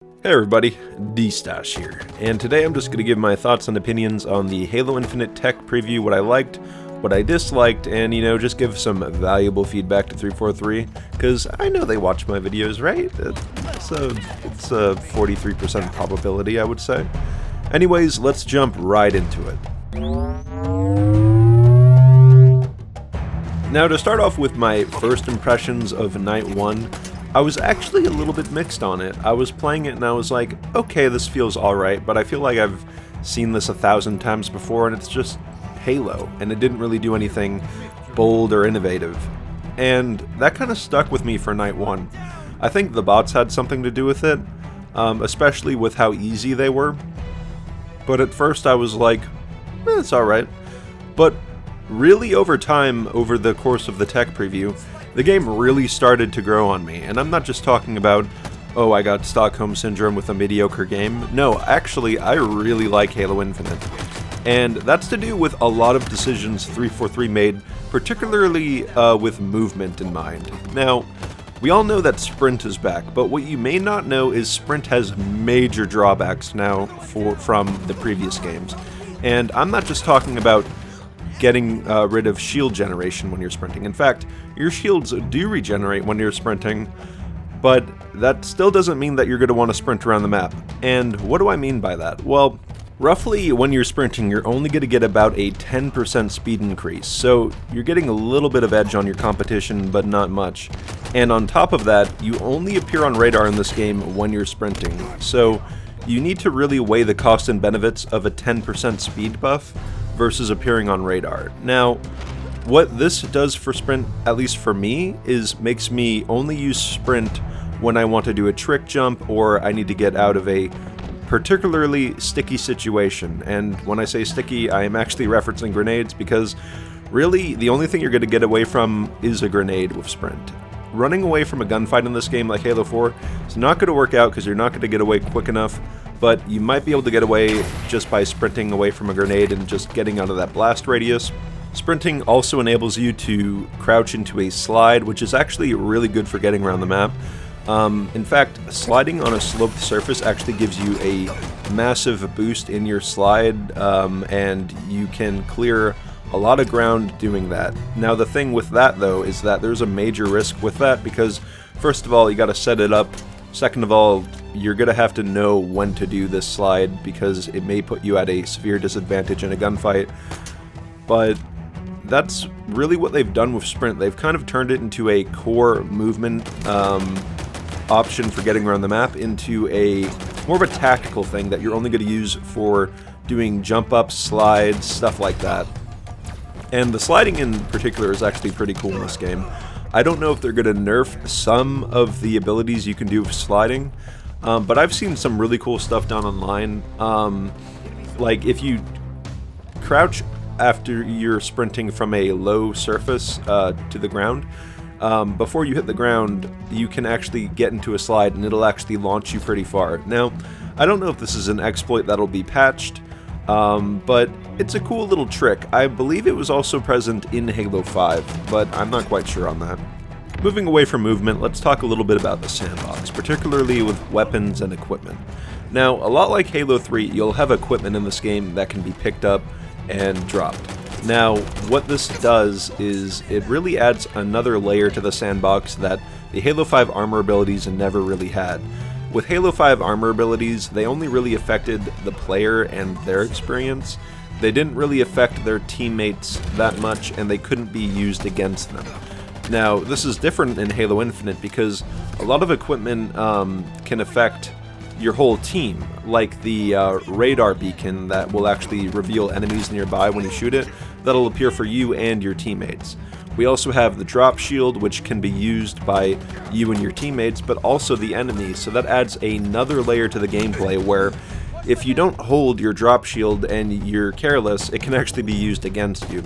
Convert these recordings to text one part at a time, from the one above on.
Hey everybody, D-Stash here, and today I'm just going to give my thoughts and opinions on the Halo Infinite tech preview, what I liked, what I disliked, and just give some valuable feedback to 343, because I know they watch my videos, right? It's a 43% probability, I would say. Anyways, let's jump right into it. Now, to start off with my first impressions of Night 1, I was actually a little bit mixed on it. I was playing it and I was like, okay, this feels alright, but I feel like I've seen this 1,000 times before and it's just Halo, and it didn't really do anything bold or innovative. And that kind of stuck with me for Night 1. I think the bots had something to do with it, especially with how easy they were. But at first I was like, it's alright. But really over time, over the course of the tech preview, the game really started to grow on me, and I'm not just talking about, oh, I got Stockholm Syndrome with a mediocre game. No, actually, I really like Halo Infinite. And that's to do with a lot of decisions 343 made, particularly with movement in mind. Now, we all know that Sprint is back, but what you may not know is Sprint has major drawbacks now from the previous games. And I'm not just talking about getting rid of shield generation when you're sprinting. In fact, your shields do regenerate when you're sprinting, but that still doesn't mean that you're going to want to sprint around the map. And what do I mean by that? Well, roughly when you're sprinting, you're only going to get about a 10% speed increase, so you're getting a little bit of edge on your competition, but not much. And on top of that, you only appear on radar in this game when you're sprinting, so you need to really weigh the cost and benefits of a 10% speed buff versus appearing on radar. Now, what this does for Sprint, at least for me, is makes me only use Sprint when I want to do a trick jump or I need to get out of a particularly sticky situation. And when I say sticky, I am actually referencing grenades, because really the only thing you're going to get away from is a grenade with Sprint. Running away from a gunfight in this game like Halo 4 is not going to work out because you're not going to get away quick enough, but you might be able to get away just by sprinting away from a grenade and just getting out of that blast radius. Sprinting also enables you to crouch into a slide, which is actually really good for getting around the map. In fact, sliding on a sloped surface actually gives you a massive boost in your slide, and you can clear a lot of ground doing that. Now, the thing with that, though, is that there's a major risk with that, because first of all, you gotta set it up. Second of all, you're gonna have to know when to do this slide, because it may put you at a severe disadvantage in a gunfight. But that's really what they've done with Sprint. They've kind of turned it into a core movement option for getting around the map into a more of a tactical thing that you're only going to use for doing jump ups, slides, stuff like that. And the sliding in particular is actually pretty cool in this game. I don't know if they're going to nerf some of the abilities you can do with sliding, but I've seen some really cool stuff done online. Like if you crouch after you're sprinting from a low surface to the ground, before you hit the ground, you can actually get into a slide and it'll actually launch you pretty far. Now, I don't know if this is an exploit that'll be patched, but it's a cool little trick. I believe it was also present in Halo 5, but I'm not quite sure on that. Moving away from movement, let's talk a little bit about the Sandbox, particularly with weapons and equipment. Now, a lot like Halo 3, you'll have equipment in this game that can be picked up and dropped. Now, what this does is it really adds another layer to the Sandbox that the Halo 5 armor abilities never really had. With Halo 5 armor abilities, they only really affected the player and their experience. They didn't really affect their teammates that much, and they couldn't be used against them. Now, this is different in Halo Infinite because a lot of equipment can affect your whole team, like the radar beacon that will actually reveal enemies nearby when you shoot it. That'll appear for you and your teammates. We also have the drop shield, which can be used by you and your teammates, but also the enemy, so that adds another layer to the gameplay where if you don't hold your drop shield and you're careless, it can actually be used against you.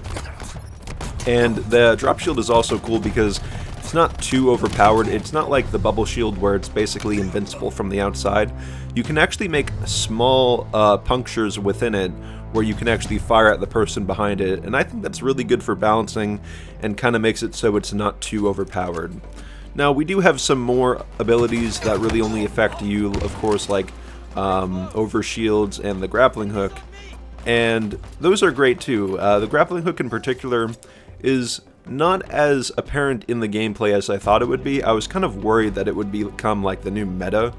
And the drop shield is also cool because it's not too overpowered. It's not like the bubble shield where it's basically invincible from the outside. You can actually make small punctures within it where you can actually fire at the person behind it, and I think that's really good for balancing and kind of makes it so it's not too overpowered. Now, we do have some more abilities that really only affect you, of course, like overshields and the grappling hook, and those are great too. The grappling hook in particular is not as apparent in the gameplay as I thought it would be. I was kind of worried that it would become like the new meta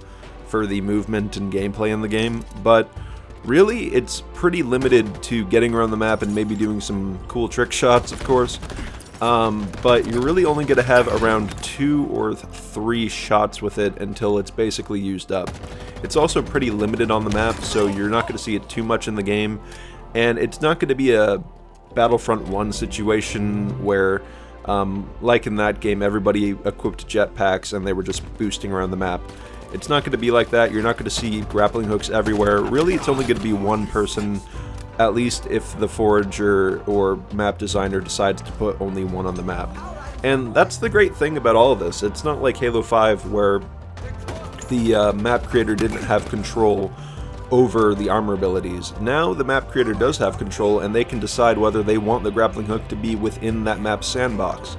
for the movement and gameplay in the game, but really it's pretty limited to getting around the map and maybe doing some cool trick shots, of course. But you're really only going to have around 2 or 3 shots with it until it's basically used up. It's also pretty limited on the map, so you're not going to see it too much in the game, and it's not going to be a Battlefront 1 situation where, like in that game, everybody equipped jetpacks and they were just boosting around the map. It's not going to be like that. You're not going to see grappling hooks everywhere. Really, it's only going to be one person, at least if the forager or map designer decides to put only one on the map. And that's the great thing about all of this. It's not like Halo 5 where the map creator didn't have control over the armor abilities. Now the map creator does have control, and they can decide whether they want the grappling hook to be within that map's sandbox.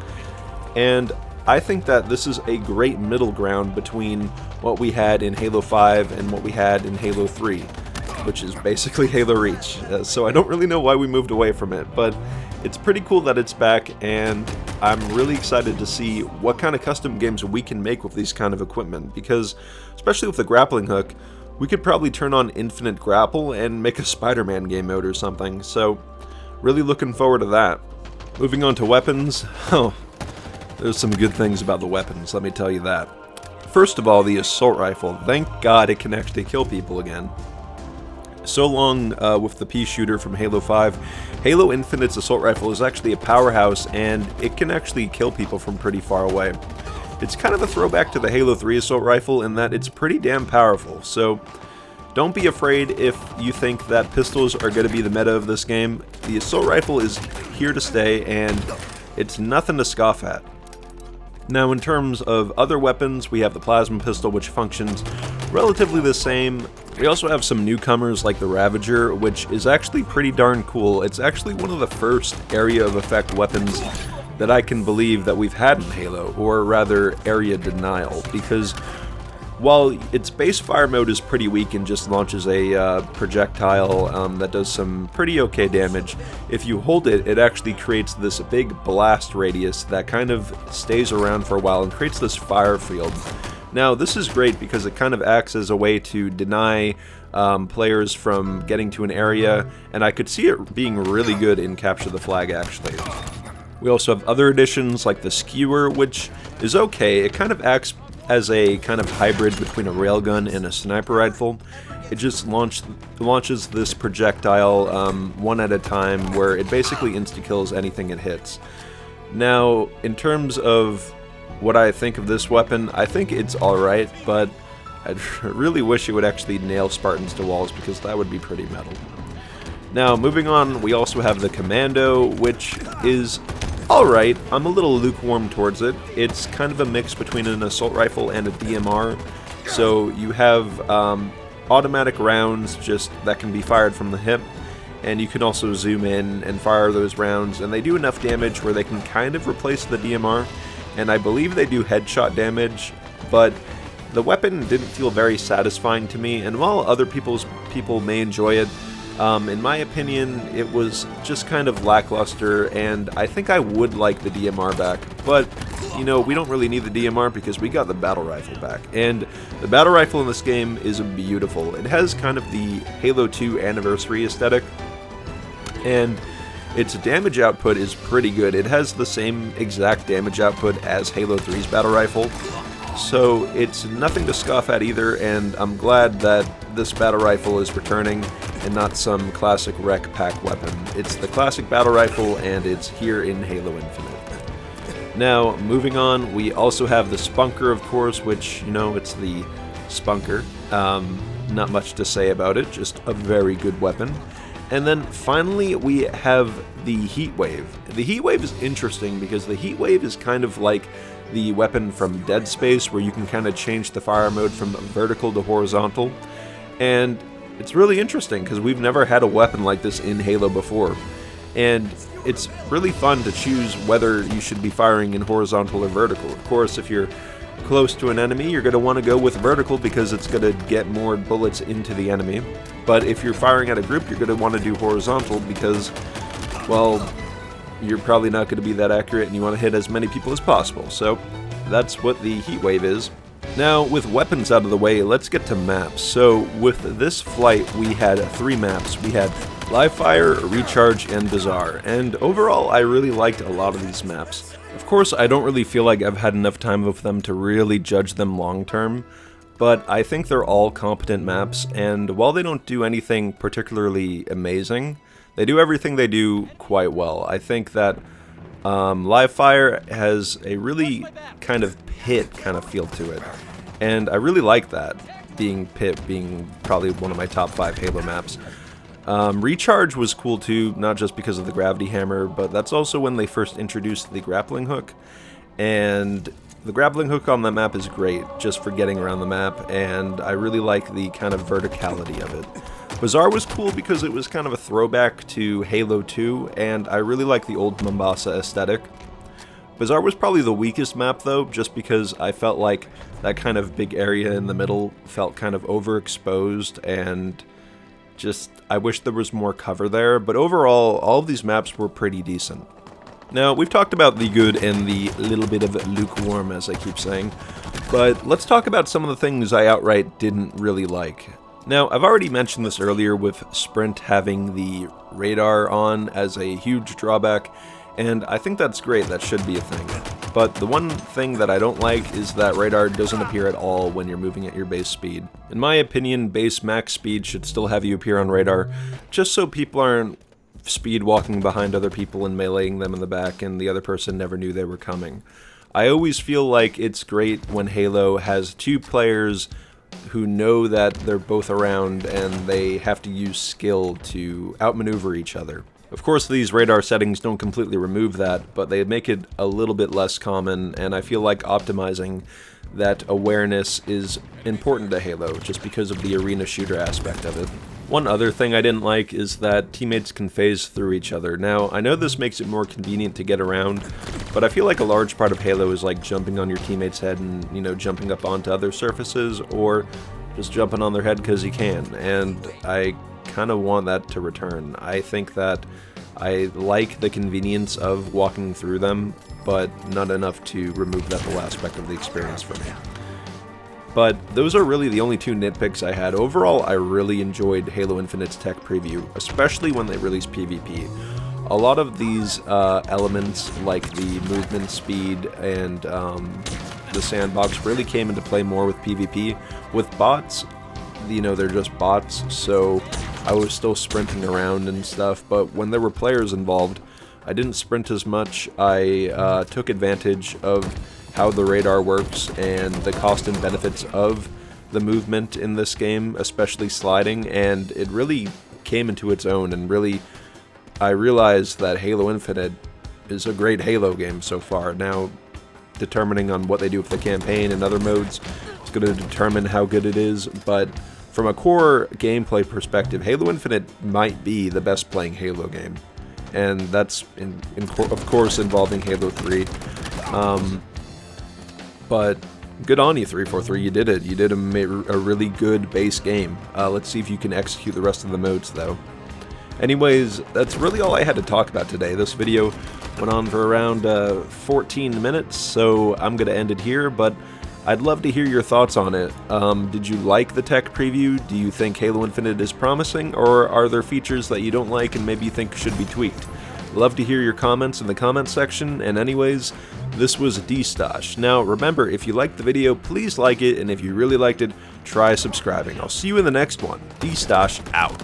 And I think that this is a great middle ground between what we had in Halo 5 and what we had in Halo 3, which is basically Halo Reach. So I don't really know why we moved away from it, but it's pretty cool that it's back, and I'm really excited to see what kind of custom games we can make with these kind of equipment, because especially with the grappling hook, we could probably turn on infinite grapple and make a Spider-Man game mode or something, so really looking forward to that. Moving on to weapons, there's some good things about the weapons, let me tell you that. First of all, the assault rifle. Thank God it can actually kill people again. So long with the pea shooter from Halo 5, Halo Infinite's assault rifle is actually a powerhouse, and it can actually kill people from pretty far away. It's kind of a throwback to the Halo 3 assault rifle in that it's pretty damn powerful, so don't be afraid if you think that pistols are going to be the meta of this game. The assault rifle is here to stay, and it's nothing to scoff at. Now, in terms of other weapons, we have the plasma pistol, which functions relatively the same. We also have some newcomers like the Ravager, which is actually pretty darn cool. It's actually one of the first area of effect weapons that I can believe that we've had in Halo, or rather area denial, because while its base fire mode is pretty weak and just launches a projectile that does some pretty okay damage, if you hold it, it actually creates this big blast radius that kind of stays around for a while and creates this fire field. Now, this is great because it kind of acts as a way to deny players from getting to an area, and I could see it being really good in Capture the Flag, actually. We also have other additions like the Skewer, which is okay. It kind of acts as a kind of hybrid between a railgun and a sniper rifle. It just launches this projectile one at a time, where it basically insta-kills anything it hits. Now, in terms of what I think of this weapon, I think it's alright, but I really wish it would actually nail Spartans to walls, because that would be pretty metal. Now, moving on, we also have the Commando, which is alright. I'm a little lukewarm towards it. It's kind of a mix between an assault rifle and a DMR. So you have automatic rounds just that can be fired from the hip, and you can also zoom in and fire those rounds, and they do enough damage where they can kind of replace the DMR, and I believe they do headshot damage, but the weapon didn't feel very satisfying to me, and while other people may enjoy it, in my opinion, it was just kind of lackluster, and I think I would like the DMR back. But, you know, we don't really need the DMR because we got the battle rifle back. And the battle rifle in this game is beautiful. It has kind of the Halo 2 anniversary aesthetic, and its damage output is pretty good. It has the same exact damage output as Halo 3's battle rifle, so it's nothing to scoff at either, and I'm glad that this battle rifle is returning and not some classic rec pack weapon. It's the classic battle rifle, and it's here in Halo Infinite. Now, moving on, we also have the Spunker, of course, which, you know, it's the Spunker. Not much to say about it, just a very good weapon. And then finally, we have the Heatwave. The Heatwave is interesting because the Heatwave is kind of like the weapon from Dead Space, where you can kind of change the fire mode from vertical to horizontal. And it's really interesting because we've never had a weapon like this in Halo before. and it's really fun to choose whether you should be firing in horizontal or vertical. Of course, if you're close to an enemy, you're going to want to go with vertical because it's going to get more bullets into the enemy. But if you're firing at a group, you're going to want to do horizontal because, well, you're probably not going to be that accurate and you want to hit as many people as possible. So that's what the heat wave is. Now, with weapons out of the way, let's get to maps. So with this flight, we had 3 maps. We had Live Fire, Recharge, and Bazaar, and overall I really liked a lot of these maps. Of course, I don't really feel like I've had enough time with them to really judge them long term, but I think they're all competent maps, and while they don't do anything particularly amazing, they do everything they do quite well. I think that Live Fire has a really kind of pit kind of feel to it, and I really like that, being pit being probably one of my top 5 Halo maps. Recharge was cool too, not just because of the gravity hammer, but that's also when they first introduced the grappling hook, and the grappling hook on that map is great just for getting around the map, and I really like the kind of verticality of it. Bazaar was cool because it was kind of a throwback to Halo 2, and I really like the old Mombasa aesthetic. Bazaar was probably the weakest map though, just because I felt like that kind of big area in the middle felt kind of overexposed, and just, I wish there was more cover there, but overall, all of these maps were pretty decent. Now, we've talked about the good and the little bit of lukewarm, as I keep saying, but let's talk about some of the things I outright didn't really like. Now, I've already mentioned this earlier with Sprint having the radar on as a huge drawback, and I think that's great, that should be a thing. But the one thing that I don't like is that radar doesn't appear at all when you're moving at your base speed. In my opinion, base max speed should still have you appear on radar, just so people aren't speed walking behind other people and meleeing them in the back and the other person never knew they were coming. I always feel like it's great when Halo has 2 players who know that they're both around and they have to use skill to outmaneuver each other. Of course, these radar settings don't completely remove that, but they make it a little bit less common, and I feel like optimizing that awareness is important to Halo, just because of the arena shooter aspect of it. One other thing I didn't like is that teammates can phase through each other. Now, I know this makes it more convenient to get around, but I feel like a large part of Halo is like jumping on your teammate's head and, you know, jumping up onto other surfaces, or just jumping on their head because you can, and I kind of want that to return. I think that I like the convenience of walking through them, but not enough to remove that whole aspect of the experience for me. But those are really the only 2 nitpicks I had. Overall, I really enjoyed Halo Infinite's tech preview, especially when they released PvP. A lot of these elements, like the movement speed and the Sandbox, really came into play more with PvP. With bots, you know, they're just bots, so I was still sprinting around and stuff, but when there were players involved, I didn't sprint as much. I took advantage of how the radar works and the cost and benefits of the movement in this game, especially sliding, and it really came into its own, and really, I realized that Halo Infinite is a great Halo game so far. Now, determining on what they do with the campaign and other modes is going to determine how good it is, but from a core gameplay perspective, Halo Infinite might be the best playing Halo game, and that's of course involving Halo 3. But good on you, 343. You did it. You did a really good base game. Let's see if you can execute the rest of the modes, though. Anyways, that's really all I had to talk about today. This video went on for around 14 minutes, so I'm going to end it here, but I'd love to hear your thoughts on it. Did you like the tech preview? Do you think Halo Infinite is promising, or are there features that you don't like and maybe you think should be tweaked? Love to hear your comments in the comments section, and anyways, this was D-Stosh. Now, remember, if you liked the video, please like it, and if you really liked it, try subscribing. I'll see you in the next one. D-Stosh out.